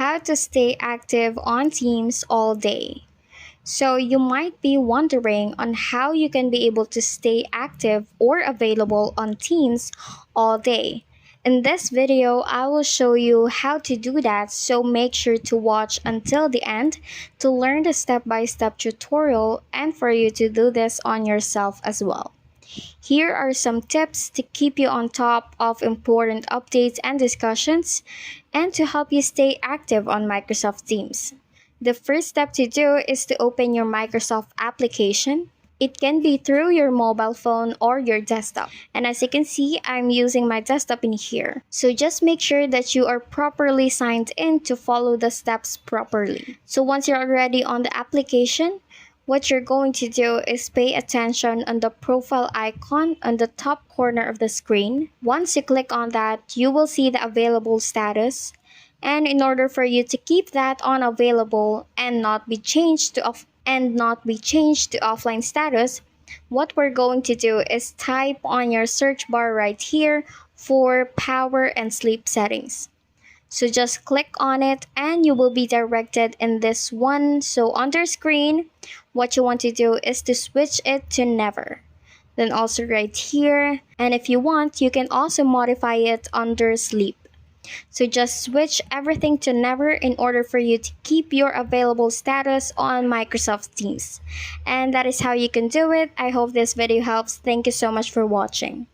How to stay active on Teams all day. So you might be wondering on how you can be able to stay active or available on Teams all day. In this video, I will show you how to do that, so make sure to watch until the end to learn the step-by-step tutorial and for you to do this on yourself as well. Here are some tips to keep you on top of important updates and discussions and to help you stay active on Microsoft Teams. The first step to do is to open your Microsoft application. It can be through your mobile phone or your desktop. And as you can see, I'm using my desktop in here. So just make sure that you are properly signed in to follow the steps properly. So once you're already on the application, what you're going to do is pay attention on the profile icon on the top corner of the screen. Once you click on that, you will see the available status. And in order for you to keep that on available and not be changed to offline status, what we're going to do is type on your search bar right here for power and sleep settings. So just click on it and you will be directed in this one. So on their screen, what you want to do is to switch it to never. Then also right here, and if you want, you can also modify it under sleep. So just switch everything to never in order for you to keep your available status on Microsoft Teams. And that is how you can do it. I hope this video helps. Thank you so much for watching.